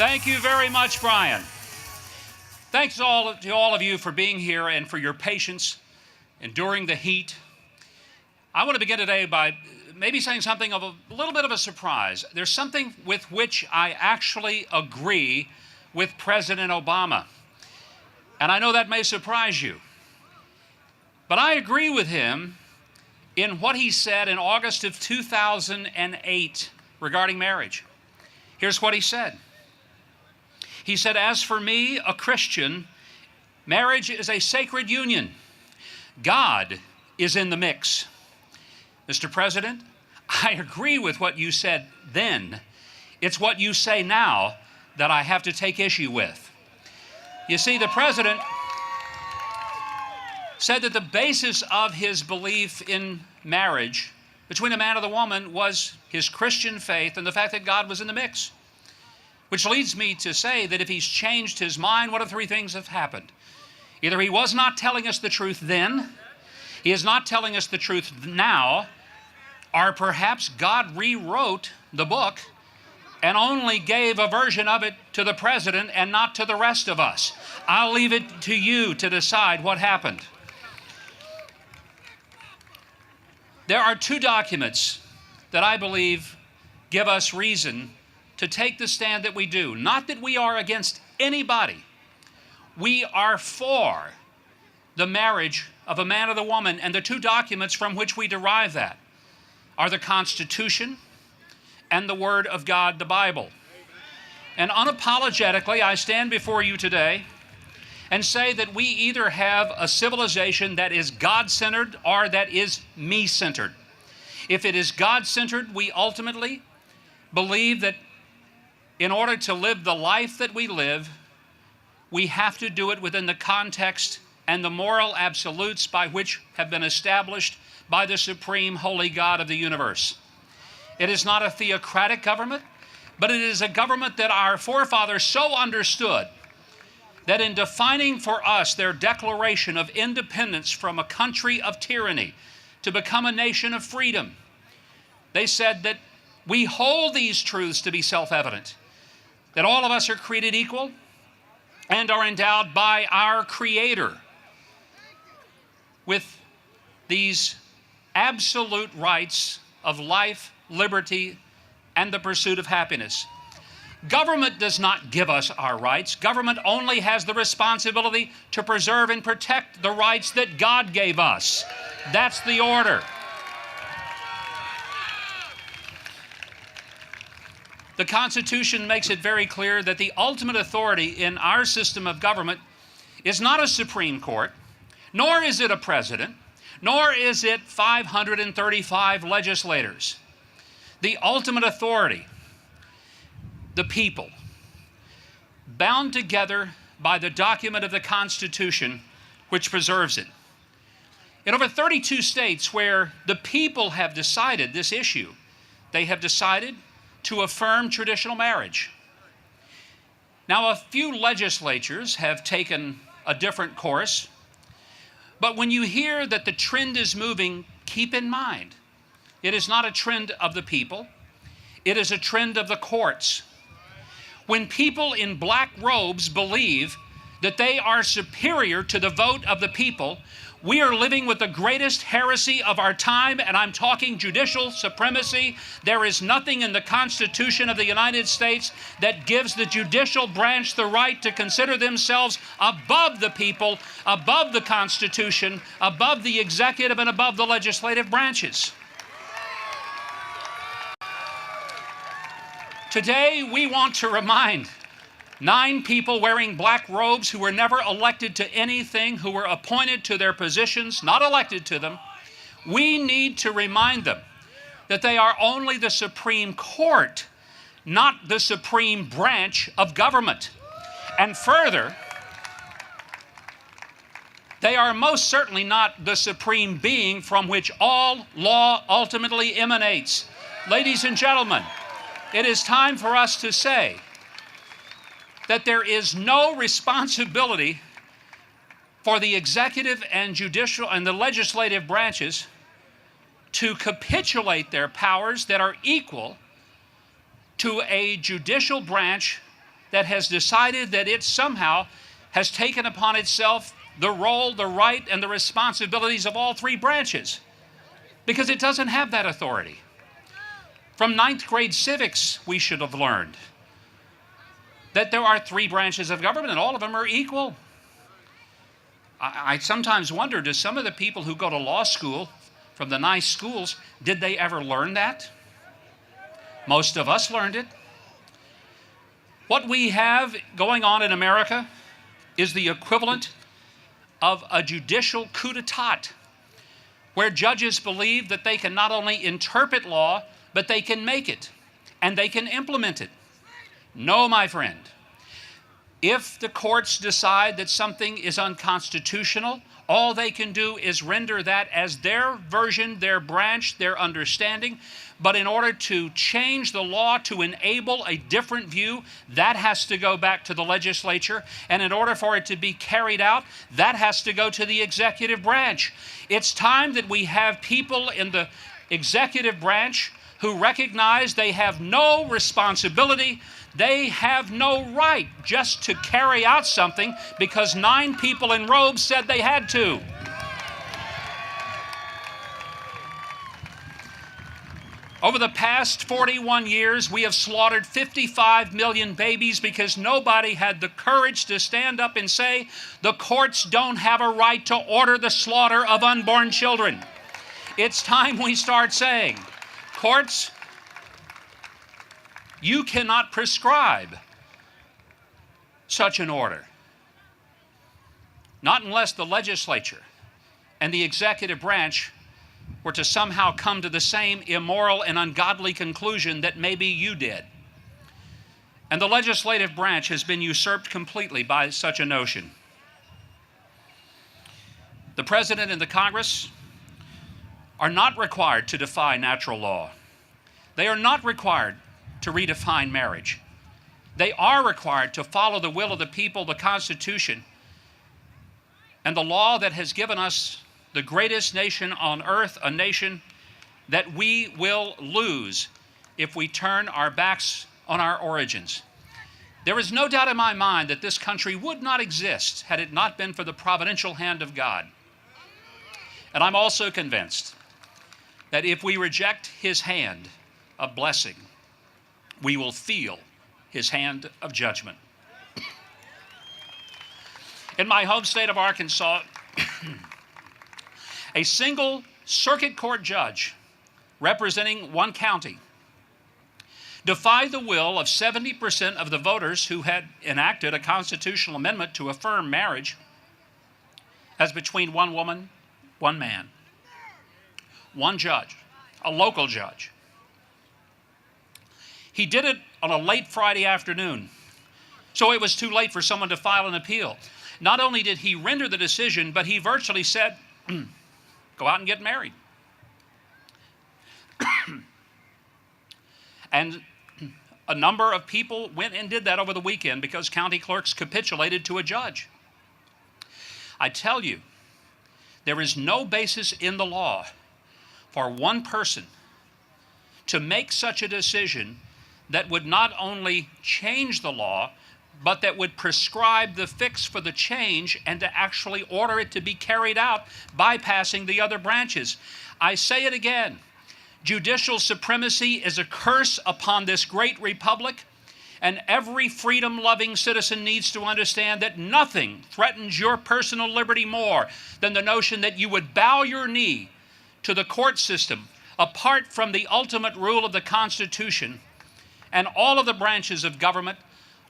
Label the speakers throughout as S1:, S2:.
S1: Thank you very much, Brian. Thanks to all of you for being here and for your patience enduring the heat. I want to begin today by maybe saying something of a little bit of a surprise. There's something with which I actually agree with President Obama. And I know that may surprise you. But I agree with him in what he said in August of 2008 regarding marriage. Here's what he said. He said, "As for me, a Christian, marriage is a sacred union. God is in the mix." Mr. President, I agree with what you said then. It's what you say now that I have to take issue with. You see, the President said that the basis of his belief in marriage between a man and a woman was his Christian faith and the fact that God was in the mix. Which leads me to say that if he's changed his mind, one of three things have happened. Either he was not telling us the truth then, he is not telling us the truth now, or perhaps God rewrote the book and only gave a version of it to the President and not to the rest of us. I'll leave it to you to decide what happened. There are two documents that I believe give us reason to take the stand that we do. Not that we are against anybody. We are for the marriage of a man and a woman, and the two documents from which we derive that are the Constitution and the Word of God, the Bible. And unapologetically, I stand before you today and say that we either have a civilization that is God-centered or that is me-centered. If it is God-centered, we ultimately believe that in order to live the life that we live, we have to do it within the context and the moral absolutes by which have been established by the supreme holy God of the universe. It is not a theocratic government, but it is a government that our forefathers so understood that in defining for us their declaration of independence from a country of tyranny to become a nation of freedom, they said that we hold these truths to be self-evident, that all of us are created equal and are endowed by our Creator with these absolute rights of life, liberty, and the pursuit of happiness. Government does not give us our rights. Government only has the responsibility to preserve and protect the rights that God gave us. That's the order. The Constitution makes it very clear that the ultimate authority in our system of government is not a Supreme Court, nor is it a president, nor is it 535 legislators. The ultimate authority, the people, bound together by the document of the Constitution which preserves it. In over 32 states where the people have decided this issue, they have decided to affirm traditional marriage. Now, a few legislatures have taken a different course, but when you hear that the trend is moving, keep in mind, it is not a trend of the people, it is a trend of the courts. When people in black robes believe that they are superior to the vote of the people, we are living with the greatest heresy of our time, and I'm talking judicial supremacy. There is nothing in the Constitution of the United States that gives the judicial branch the right to consider themselves above the people, above the Constitution, above the executive, and above the legislative branches. Today, we want to remind 9 people wearing black robes who were never elected to anything, who were appointed to their positions, not elected to them. We need to remind them that they are only the Supreme Court, not the supreme branch of government. And further, they are most certainly not the supreme being from which all law ultimately emanates. Ladies and gentlemen, it is time for us to say that there is no responsibility for the executive and judicial and the legislative branches to capitulate their powers that are equal to a judicial branch that has decided that it somehow has taken upon itself the role, the right, and the responsibilities of all three branches, because it doesn't have that authority. From ninth grade civics, we should have learned that there are three branches of government and all of them are equal. I sometimes wonder, do some of the people who go to law school from the nice schools, did they ever learn that? Most of us learned it. What we have going on in America is the equivalent of a judicial coup d'etat, where judges believe that they can not only interpret law, but they can make it and they can implement it. No, my friend. If the courts decide that something is unconstitutional, all they can do is render that as their version, their branch, their understanding. But in order to change the law to enable a different view, that has to go back to the legislature. And in order for it to be carried out, that has to go to the executive branch. It's time that we have people in the executive branch who recognize they have no responsibility, they have no right just to carry out something because 9 people in robes said they had to. Over the past 41 years, we have slaughtered 55 million babies because nobody had the courage to stand up and say, the courts don't have a right to order the slaughter of unborn children. It's time we start saying, courts, you cannot prescribe such an order. Not unless the legislature and the executive branch were to somehow come to the same immoral and ungodly conclusion that maybe you did. And the legislative branch has been usurped completely by such a notion. The President and the Congress are not required to defy natural law. They are not required to redefine marriage. They are required to follow the will of the people, the Constitution, and the law that has given us the greatest nation on earth, a nation that we will lose if we turn our backs on our origins. There is no doubt in my mind that this country would not exist had it not been for the providential hand of God. And I'm also convinced that if we reject His hand of blessing, we will feel His hand of judgment. In my home state of Arkansas, a single circuit court judge representing one county defied the will of 70% of the voters who had enacted a constitutional amendment to affirm marriage as between one woman, one man. One judge, a local judge. He did it on a late Friday afternoon, so it was too late for someone to file an appeal. Not only did he render the decision, but he virtually said, go out and get married. And a number of people went and did that over the weekend because county clerks capitulated to a judge. I tell you, there is no basis in the law for one person to make such a decision that would not only change the law, but that would prescribe the fix for the change and to actually order it to be carried out, bypassing the other branches. I say it again, judicial supremacy is a curse upon this great republic, and every freedom-loving citizen needs to understand that nothing threatens your personal liberty more than the notion that you would bow your knee to the court system apart from the ultimate rule of the Constitution and all of the branches of government,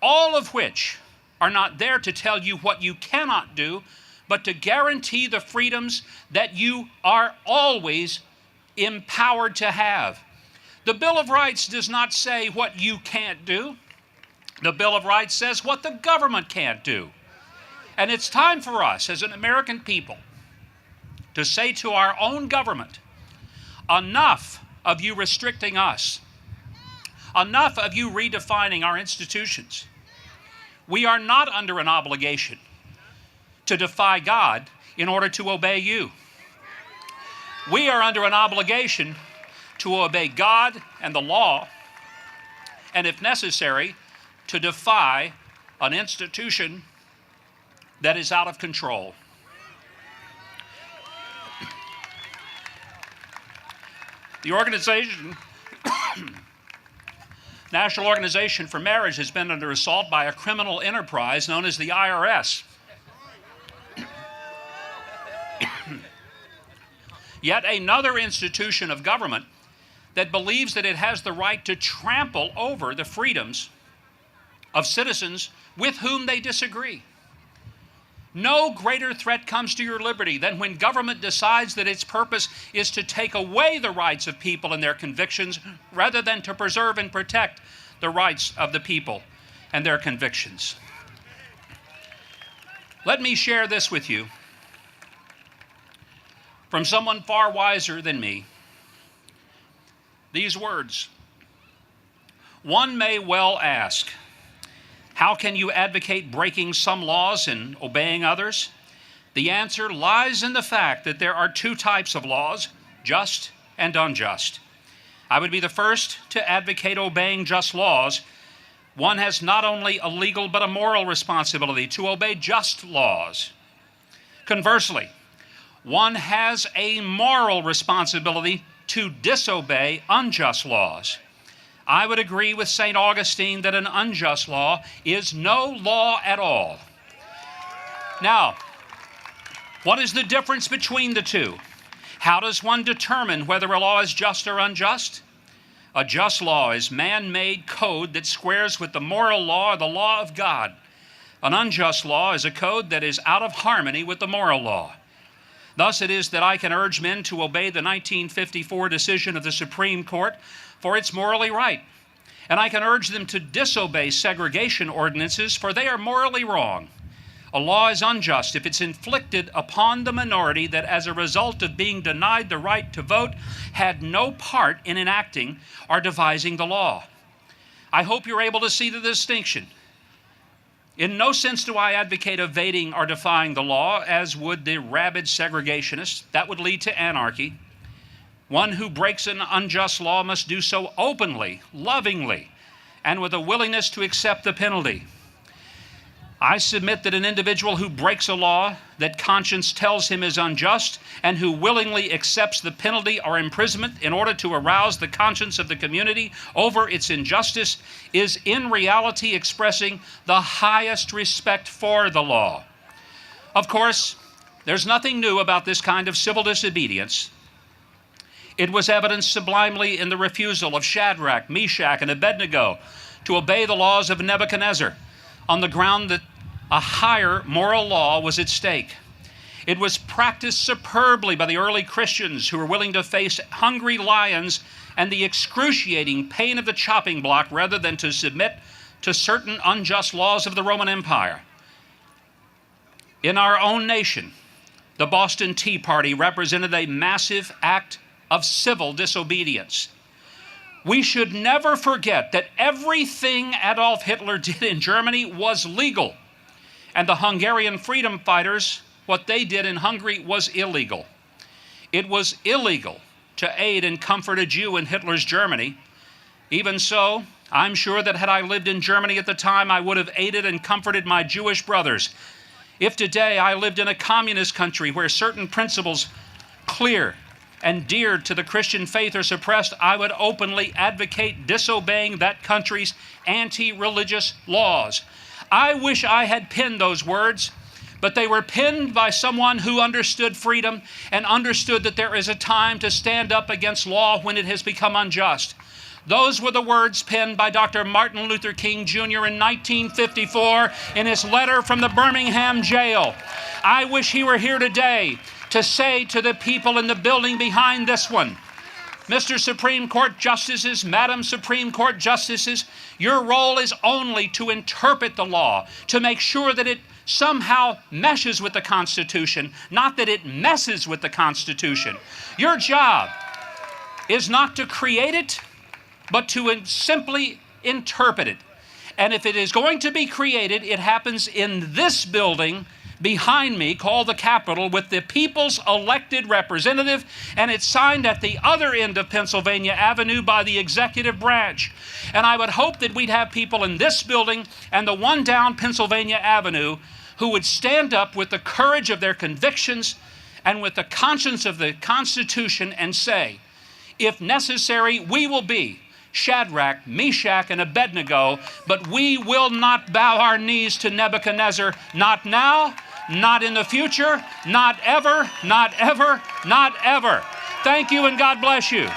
S1: all of which are not there to tell you what you cannot do, but to guarantee the freedoms that you are always empowered to have. The Bill of Rights does not say what you can't do. The Bill of Rights says what the government can't do. And it's time for us as an American people to say to our own government, enough of you restricting us. Enough of you redefining our institutions. We are not under an obligation to defy God in order to obey you. We are under an obligation to obey God and the law, and if necessary, to defy an institution that is out of control. The organization, National Organization for Marriage, has been under assault by a criminal enterprise known as the IRS. Yet another institution of government that believes that it has the right to trample over the freedoms of citizens with whom they disagree. No greater threat comes to your liberty than when government decides that its purpose is to take away the rights of people and their convictions rather than to preserve and protect the rights of the people and their convictions. Let me share this with you from someone far wiser than me. These words: one may well ask, how can you advocate breaking some laws and obeying others? The answer lies in the fact that there are two types of laws, just and unjust. I would be the first to advocate obeying just laws. One has not only a legal but a moral responsibility to obey just laws. Conversely, one has a moral responsibility to disobey unjust laws. I would agree with St. Augustine that an unjust law is no law at all. Now, what is the difference between the two? How does one determine whether a law is just or unjust? A just law is man-made code that squares with the moral law or the law of God. An unjust law is a code that is out of harmony with the moral law. Thus it is that I can urge men to obey the 1954 decision of the Supreme Court, for it's morally right. And I can urge them to disobey segregation ordinances, for they are morally wrong. A law is unjust if it's inflicted upon the minority that, as a result of being denied the right to vote, had no part in enacting or devising the law. I hope you're able to see the distinction. In no sense do I advocate evading or defying the law, as would the rabid segregationists. That would lead to anarchy. One who breaks an unjust law must do so openly, lovingly, and with a willingness to accept the penalty. I submit that an individual who breaks a law that conscience tells him is unjust and who willingly accepts the penalty or imprisonment in order to arouse the conscience of the community over its injustice is in reality expressing the highest respect for the law. Of course, there's nothing new about this kind of civil disobedience. It was evidenced sublimely in the refusal of Shadrach, Meshach, and Abednego to obey the laws of Nebuchadnezzar on the ground that a higher moral law was at stake. It was practiced superbly by the early Christians who were willing to face hungry lions and the excruciating pain of the chopping block rather than to submit to certain unjust laws of the Roman Empire. In our own nation, the Boston Tea Party represented a massive act of civil disobedience. We should never forget that everything Adolf Hitler did in Germany was legal, and the Hungarian freedom fighters, what they did in Hungary was illegal. It was illegal to aid and comfort a Jew in Hitler's Germany. Even so, I'm sure that had I lived in Germany at the time, I would have aided and comforted my Jewish brothers. If today I lived in a communist country where certain principles clear and dear to the Christian faith are suppressed, I would openly advocate disobeying that country's anti-religious laws. I wish I had penned those words, but they were penned by someone who understood freedom and understood that there is a time to stand up against law when it has become unjust. Those were the words penned by Dr. Martin Luther King Jr. in 1954 in his letter from the Birmingham jail. I wish he were here today to say to the people in the building behind this one, Mr. Supreme Court Justices, Madam Supreme Court Justices, your role is only to interpret the law, to make sure that it somehow meshes with the Constitution, not that it messes with the Constitution. Your job is not to create it, but to simply interpret it. And if it is going to be created, it happens in this building, behind me called the Capitol with the people's elected representative, and it's signed at the other end of Pennsylvania Avenue by the executive branch. And I would hope that we'd have people in this building and the one down Pennsylvania Avenue who would stand up with the courage of their convictions and with the conscience of the Constitution and say, if necessary, we will be Shadrach, Meshach, and Abednego, but we will not bow our knees to Nebuchadnezzar, not now, not in the future, not ever, not ever, not ever. Thank you, and God bless you.